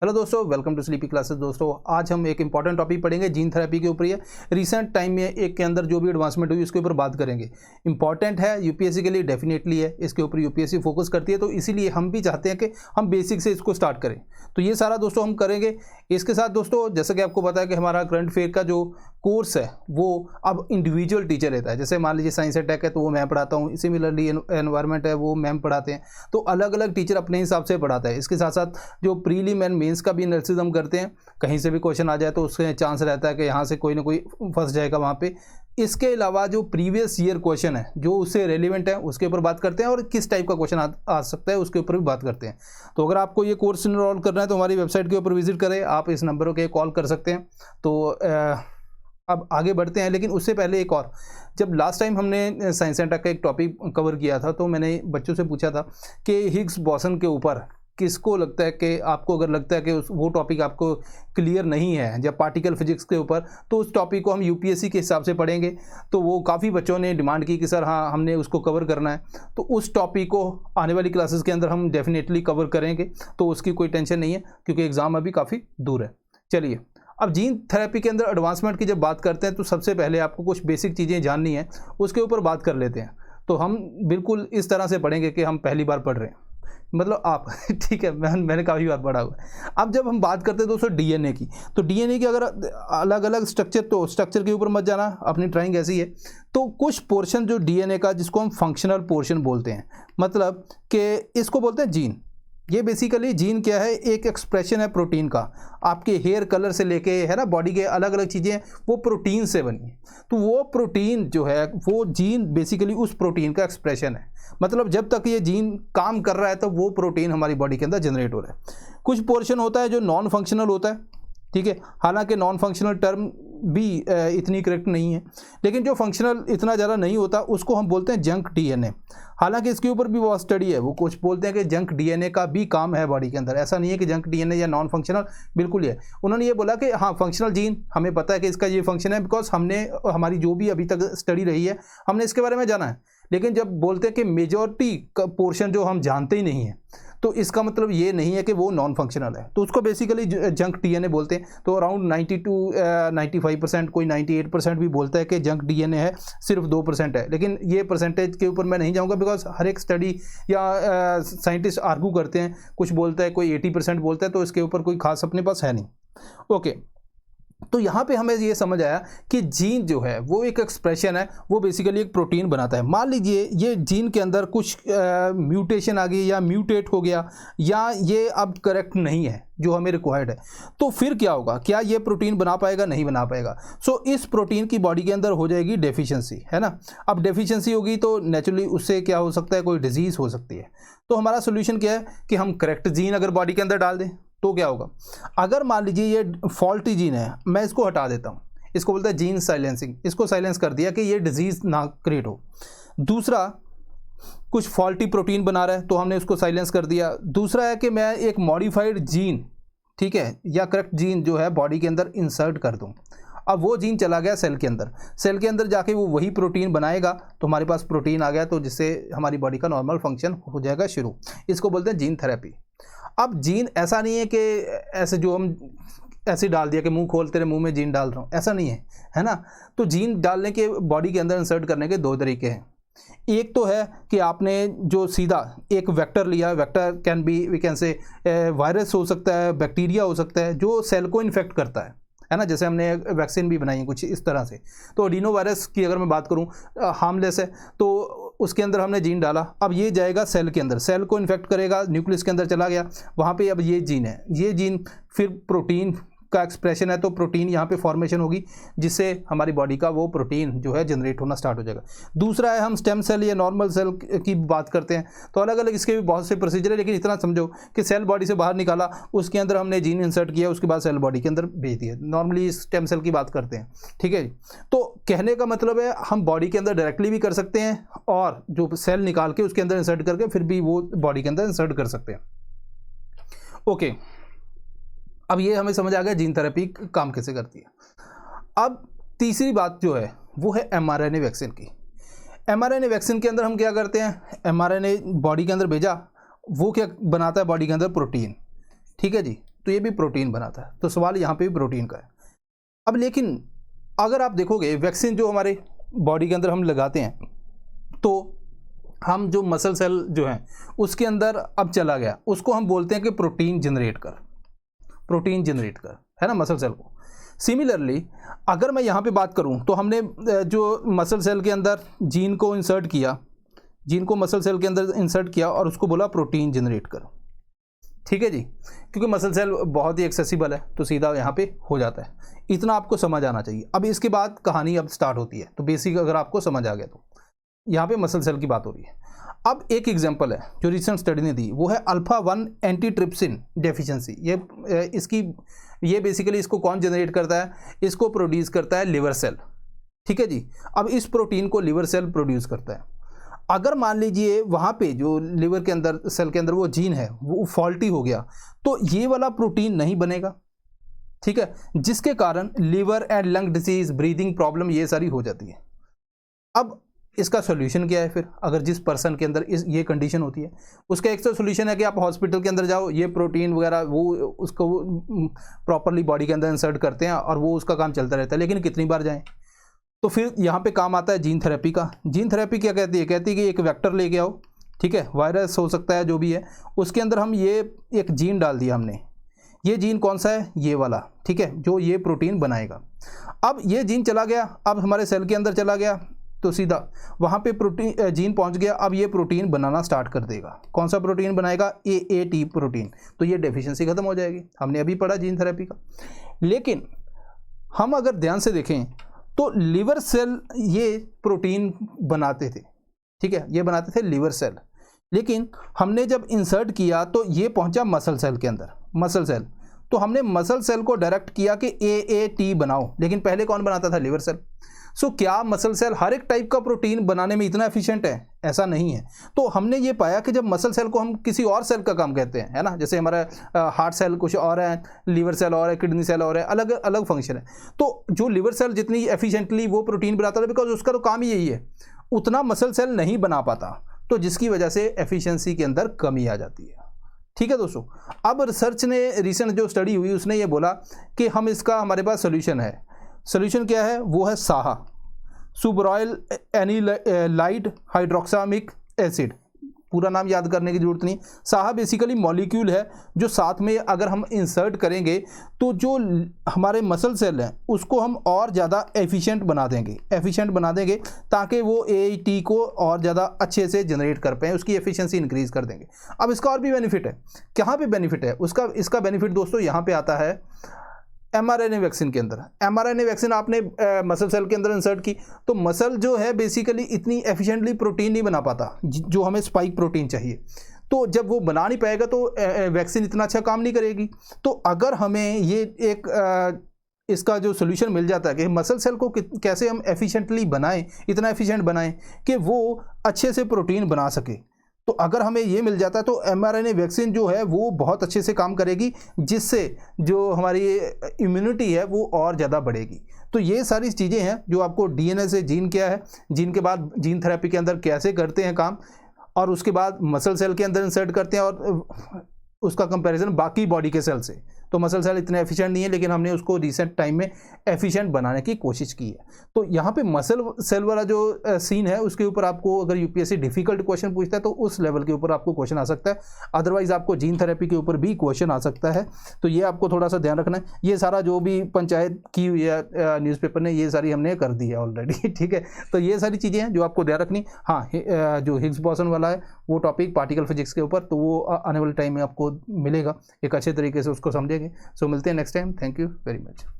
Hello दोस्तों, welcome to sleepy classes. दोस्तों आज हम एक इंपॉर्टेंट टॉपिक पढ़ेंगे, जीन थेरेपी के ऊपर। ये रिसेंट टाइम में एक के अंदर जो भी एडवांसमेंट हुई उसके ऊपर बात करेंगे। इंपॉर्टेंट है यूपीएससी के लिए, डेफिनेटली है, इसके ऊपर यूपीएससी फोकस करती है, तो इसीलिए हम भी चाहते हैं कि हम बेसिक से इसको स्टार्ट करें। तो ये सारा दोस्तों हम करेंगे। इसके साथ दोस्तों जैसा कि आपको पता है कि हमारा करंट अफेयर का जो कोर्स है वो अब इंडिविजुअल टीचर रहता है। जैसे मान लीजिए साइंस एंड टेक है तो वो मैं पढ़ाता हूँ, सिमिलरली एनवायरनमेंट है वो मैम पढ़ाते हैं, तो अलग अलग टीचर अपने हिसाब से पढ़ाता है। इसके साथ साथ जो प्रीलिम एंड मेंस का भी एनालिसिस हम करते हैं, कहीं से भी क्वेश्चन आ जाए तो उसके चांस रहता है कि यहाँ से कोई ना कोई फंस जाएगा वहाँ पे। इसके अलावा जो प्रीवियस ईयर क्वेश्चन है जो उससे रेलिवेंट है उसके ऊपर बात करते हैं, और किस टाइप का क्वेश्चन आ सकता है उसके ऊपर भी बात करते हैं। तो अगर आपको ये कोर्स इनरोल करना है तो हमारी वेबसाइट के ऊपर विजिट करें, आप इस नंबरों के कॉल कर सकते हैं। तो अब आगे बढ़ते हैं, लेकिन उससे पहले एक और, जब लास्ट टाइम हमने साइंस एंड टेक का एक टॉपिक कवर किया था तो मैंने बच्चों से पूछा था कि हिग्स बोसन के ऊपर किसको लगता है कि आपको अगर लगता है कि वो टॉपिक आपको क्लियर नहीं है, या पार्टिकल फिजिक्स के ऊपर, तो उस टॉपिक को हम यूपीएससी के हिसाब से पढ़ेंगे। तो वो काफ़ी बच्चों ने डिमांड की कि सर हाँ हमने उसको कवर करना है, तो उस टॉपिक को आने वाली क्लासेस के अंदर हम डेफिनेटली कवर करेंगे। तो उसकी कोई टेंशन नहीं है क्योंकि एग्ज़ाम अभी काफ़ी दूर है। चलिए, अब जीन थेरेपी के अंदर एडवांसमेंट की जब बात करते हैं तो सबसे पहले आपको कुछ बेसिक चीज़ें जाननी है, उसके ऊपर बात कर लेते हैं। तो हम बिल्कुल इस तरह से पढ़ेंगे कि हम पहली बार पढ़ रहे हैं, मतलब आप ठीक है, मैंने काफ़ी बार पढ़ा हुआ है। अब जब हम बात करते हैं दोस्तों डीएनए की, तो डीएनए की अगर अलग अलग स्ट्रक्चर, तो स्ट्रक्चर के ऊपर मत जाना, अपनी ड्राइंग ऐसी है। तो कुछ पोर्शन जो डीएनए का, जिसको हम फंक्शनल पोर्शन बोलते हैं, मतलब कि इसको बोलते हैं जीन। ये बेसिकली जीन क्या है, एक एक्सप्रेशन है प्रोटीन का। आपके हेयर कलर से लेके है ना, बॉडी के अलग अलग चीज़ें वो प्रोटीन से बनी है। तो वो प्रोटीन जो है, वो जीन बेसिकली उस प्रोटीन का एक्सप्रेशन है। मतलब जब तक ये जीन काम कर रहा है तो वो प्रोटीन हमारी बॉडी के अंदर जनरेट हो रहा है। कुछ पोर्शन होता है जो नॉन फंक्शनल होता है, ठीक है। हालांकि नॉन फंक्शनल टर्म भी इतनी करेक्ट नहीं है, लेकिन जो फंक्शनल इतना ज़्यादा नहीं होता उसको हम बोलते हैं जंक डीएनए। हालांकि इसके ऊपर भी बहुत स्टडी है, वो कुछ बोलते हैं कि जंक डीएनए का भी काम है बॉडी के अंदर। ऐसा नहीं है कि जंक डीएनए या नॉन फंक्शनल, बिल्कुल है। उन्होंने ये बोला कि हाँ फंक्शनल जीन हमें पता है कि इसका ये फंक्शन है, बिकॉज हमने हमारी जो भी अभी तक स्टडी रही है हमने इसके बारे में जाना है। लेकिन जब बोलते हैं कि मेजॉरिटी का पोर्शन जो हम जानते ही नहीं है, तो इसका मतलब ये नहीं है कि वो नॉन फंक्शनल है, तो उसको बेसिकली जंक डीएनए बोलते हैं। तो अराउंड 90 to 95%, कोई 98% भी बोलता है कि जंक डीएनए है, सिर्फ 2% है। लेकिन ये परसेंटेज के ऊपर मैं नहीं जाऊंगा, बिकॉज हर एक स्टडी या साइंटिस्ट आर्गू करते हैं, कुछ बोलता है कोई 80% बोलता है, तो इसके ऊपर कोई खास अपने पास है नहीं। ओके, तो यहाँ पे हमें ये समझ आया कि जीन जो है वो एक एक्सप्रेशन है, वो बेसिकली एक प्रोटीन बनाता है। मान लीजिए ये जीन के अंदर कुछ म्यूटेशन आ गई या म्यूटेट हो गया, या ये अब करेक्ट नहीं है जो हमें रिक्वायर्ड है, तो फिर क्या होगा? क्या ये प्रोटीन बना पाएगा? नहीं बना पाएगा। सो इस प्रोटीन की बॉडी के अंदर हो जाएगी डेफिशिएंसी, है ना। अब डेफिशिएंसी होगी तो नेचुरली उससे क्या हो सकता है, कोई डिजीज़ हो सकती है। तो हमारा सोल्यूशन क्या है कि हम करेक्ट जीन अगर बॉडी के अंदर डाल दें तो क्या होगा? अगर मान लीजिए ये फॉल्टी जीन है, मैं इसको हटा देता हूँ, इसको बोलते हैं जीन साइलेंसिंग, इसको साइलेंस कर दिया कि ये डिजीज़ ना क्रिएट हो। दूसरा, कुछ फॉल्टी प्रोटीन बना रहा है तो हमने उसको साइलेंस कर दिया। दूसरा है कि मैं एक मॉडिफाइड जीन, ठीक है, या करेक्ट जीन जो है बॉडी के अंदर इंसर्ट कर दूँ। अब वो जीन चला गया सेल के अंदर, सेल के अंदर जाके वो वही प्रोटीन बनाएगा, तो हमारे पास प्रोटीन आ गया, तो जिससे हमारी बॉडी का नॉर्मल फंक्शन हो जाएगा शुरू। इसको बोलते हैं जीन थेरेपी। अब जीन ऐसा नहीं है कि ऐसे जो हम ऐसे डाल दिया कि मुंह खोल तेरे मुंह में जीन डाल रहा हूँ, ऐसा नहीं है, है ना। तो जीन डालने के, बॉडी के अंदर इंसर्ट करने के दो तरीके हैं। एक तो है कि आपने जो सीधा एक वेक्टर लिया, vector can be, we can say virus हो सकता है, बैक्टीरिया हो सकता है, जो सेल को इन्फेक्ट करता है ना। जैसे हमने वैक्सीन भी बनाई है कुछ इस तरह से। तो एडिनो वायरस की अगर मैं बात करूं, हार्मलेस है, तो उसके अंदर हमने जीन डाला। अब ये जाएगा सेल के अंदर, सेल को इन्फेक्ट करेगा, न्यूक्लियस के अंदर चला गया, वहाँ पे अब ये जीन है, ये जीन फिर प्रोटीन का एक्सप्रेशन है, तो प्रोटीन यहाँ पे फॉर्मेशन होगी, जिससे हमारी बॉडी का वो प्रोटीन जो है जनरेट होना स्टार्ट हो जाएगा। दूसरा है हम स्टेम सेल या नॉर्मल सेल की बात करते हैं, तो अलग अलग इसके भी बहुत से प्रोसीजर है, लेकिन इतना समझो कि सेल बॉडी से बाहर निकाला, उसके अंदर हमने जीन इंसर्ट किया, उसके बाद सेल बॉडी के अंदर भेज दिया। नॉर्मली स्टेम सेल की बात करते हैं, ठीक है। तो कहने का मतलब है हम बॉडी के अंदर डायरेक्टली भी कर सकते हैं, और जो सेल निकाल के उसके अंदर इंसर्ट करके फिर भी वो बॉडी के अंदर इंसर्ट कर सकते हैं। ओके, अब ये हमें समझ आ गया जीन थेरेपी काम कैसे करती है। अब तीसरी बात जो है वो है एमआरएनए वैक्सीन की। एमआरएनए वैक्सीन के अंदर हम क्या करते हैं, एमआरएनए बॉडी के अंदर भेजा, वो क्या बनाता है बॉडी के अंदर? प्रोटीन, ठीक है जी। तो ये भी प्रोटीन बनाता है। तो सवाल यहाँ पे भी प्रोटीन का है। अब लेकिन अगर आप देखोगे वैक्सीन जो हमारे बॉडी के अंदर हम लगाते हैं, तो हम जो मसल सेल जो है उसके अंदर अब चला गया, उसको हम बोलते हैं कि प्रोटीन जनरेट कर, है ना, मसल सेल को। सिमिलरली अगर मैं यहाँ पे बात करूँ तो हमने जो मसल सेल के अंदर जीन को इंसर्ट किया, जीन को मसल सेल के अंदर इंसर्ट किया और उसको बोला प्रोटीन जनरेट कर, ठीक है जी, क्योंकि मसल सेल बहुत ही एक्सेसिबल है तो सीधा यहाँ पे हो जाता है। इतना आपको समझ आना चाहिए। अब इसके बाद कहानी अब स्टार्ट होती है, तो बेसिक अगर आपको समझ आ गया तो यहाँ पे मसल सेल की बात हो रही है। अब एक एग्जांपल है जो रिसेंट स्टडी ने दी, वो है अल्फा 1 एंटीट्रिप्सिन डेफिशिएंसी। ये बेसिकली इसको कौन जनरेट करता है, इसको प्रोड्यूस करता है लिवर सेल, ठीक है जी। अब इस प्रोटीन को लिवर सेल प्रोड्यूस करता है। अगर मान लीजिए वहाँ पे जो लिवर के अंदर सेल के अंदर वो जीन है वो फॉल्टी हो गया, तो ये वाला प्रोटीन नहीं बनेगा, ठीक है, जिसके कारण liver and lung disease, breathing problem ये सारी हो जाती है। अब इसका सोल्यूशन क्या है फिर, अगर जिस पर्सन के अंदर ये कंडीशन होती है, उसका एक तो सोल्यूशन है कि आप हॉस्पिटल के अंदर जाओ, ये प्रोटीन वगैरह वो उसको प्रॉपरली बॉडी के अंदर इंसर्ट करते हैं और वो उसका काम चलता रहता है। लेकिन कितनी बार जाएं, तो फिर यहाँ पे काम आता है जीन थेरेपी का। जीन थेरेपी क्या कहती है, कहती है कि एक वेक्टर लेके आओ, ठीक है, वायरस हो सकता है जो भी है, उसके अंदर हम ये एक जीन डाल दिया हमने, ये जीन कौन सा है, ये वाला, ठीक है, जो ये प्रोटीन बनाएगा। अब ये जीन चला गया, अब हमारे सेल के अंदर चला गया, तो सीधा वहाँ पे प्रोटीन जीन पहुँच गया। अब ये प्रोटीन बनाना स्टार्ट कर देगा। कौन सा प्रोटीन बनाएगा, AAT प्रोटीन। तो ये डेफिशिएंसी खत्म हो जाएगी। हमने अभी पढ़ा जीन थेरेपी का। लेकिन हम अगर ध्यान से देखें तो लिवर सेल ये प्रोटीन बनाते थे, ठीक है, ये बनाते थे लिवर सेल। लेकिन हमने जब इंसर्ट किया तो ये पहुंचा मसल सेल के अंदर, मसल सेल, तो हमने मसल सेल को डायरेक्ट किया कि AAT बनाओ, लेकिन पहले कौन बनाता था, लिवर सेल। सो क्या मसल सेल हर एक टाइप का प्रोटीन बनाने में इतना एफिशिएंट है, ऐसा नहीं है। तो हमने ये पाया कि जब मसल सेल को हम किसी और सेल का काम कहते हैं, है ना, जैसे हमारा हार्ट सेल कुछ और है, लिवर सेल और है, किडनी सेल और है, अलग अलग फंक्शन है। तो जो लिवर सेल जितनी एफिशिएंटली वो प्रोटीन बनाता है, बिकॉज उसका तो काम ही यही है, उतना मसल सेल नहीं बना पाता, तो जिसकी वजह से एफिशिएंसी के अंदर कमी आ जाती है। ठीक है दोस्तों, अब रिसर्च ने रिसेंट जो स्टडी हुई उसने ये बोला कि हम इसका हमारे पास सोल्यूशन है। सोल्यूशन क्या है, वो है साहा, सुब्राइल एनिलाइड हाइड्रोक्सामिक एसिड। पूरा नाम याद करने की जरूरत नहीं। साहा बेसिकली मॉलिक्यूल है जो साथ में अगर हम इंसर्ट करेंगे तो जो हमारे मसल सेल हैं उसको हम और ज़्यादा एफिशिएंट बना देंगे ताकि वो AAT को और ज़्यादा अच्छे से जनरेट कर पाएँ, उसकी एफिशिएंसी इंक्रीज कर देंगे। अब इसका और भी बेनिफिट है। कहाँ पे बेनिफिट है इसका बेनिफिट दोस्तों यहाँ पे आता है mRNA वैक्सीन के अंदर। mRNA वैक्सीन आपने मसल सेल के अंदर इंसर्ट की तो मसल जो है बेसिकली इतनी एफिशिएंटली प्रोटीन नहीं बना पाता जो हमें स्पाइक प्रोटीन चाहिए। तो जब वो बना नहीं पाएगा तो वैक्सीन इतना अच्छा काम नहीं करेगी। तो अगर हमें ये एक इसका जो सोल्यूशन मिल जाता है कि मसल सेल को कैसे हम एफिशिएंटली बनाएं, इतना एफिशिएंट बनाएं कि वो अच्छे से प्रोटीन बना सके, तो अगर हमें ये मिल जाता है तो mRNA वैक्सीन जो है वो बहुत अच्छे से काम करेगी, जिससे जो हमारी इम्यूनिटी है वो और ज़्यादा बढ़ेगी। तो ये सारी चीज़ें हैं जो आपको DNA से जीन क्या है, जीन के बाद जीन थेरेपी के अंदर कैसे करते हैं काम, और उसके बाद मसल सेल के अंदर इंसर्ट करते हैं और उसका कंपैरिजन बाकी बॉडी के सेल से। तो मसल सेल इतने एफिशिएंट नहीं है, लेकिन हमने उसको रिसेंट टाइम में एफिशिएंट बनाने की कोशिश की है। तो यहाँ पे मसल सेल वाला जो सीन है उसके ऊपर आपको अगर यूपीएससी डिफिकल्ट क्वेश्चन पूछता है तो उस लेवल के ऊपर आपको क्वेश्चन आ सकता है। अदरवाइज आपको जीन थेरेपी के ऊपर भी क्वेश्चन आ सकता है। तो ये आपको थोड़ा सा ध्यान रखना है। ये सारा जो भी पंचायत की हुई है न्यूज़पेपर ने, ये सारी हमने कर दी है ऑलरेडी। ठीक है, तो ये सारी चीज़ें हैं जो आपको ध्यान रखनी। हाँ, जो हिग्स बोसन वाला है वो टॉपिक पार्टिकल फिजिक्स के ऊपर, तो वो आने वाले टाइम में आपको मिलेगा, एक अच्छे तरीके से उसको समझेंगे। सो मिलते हैं next time. Thank you very much.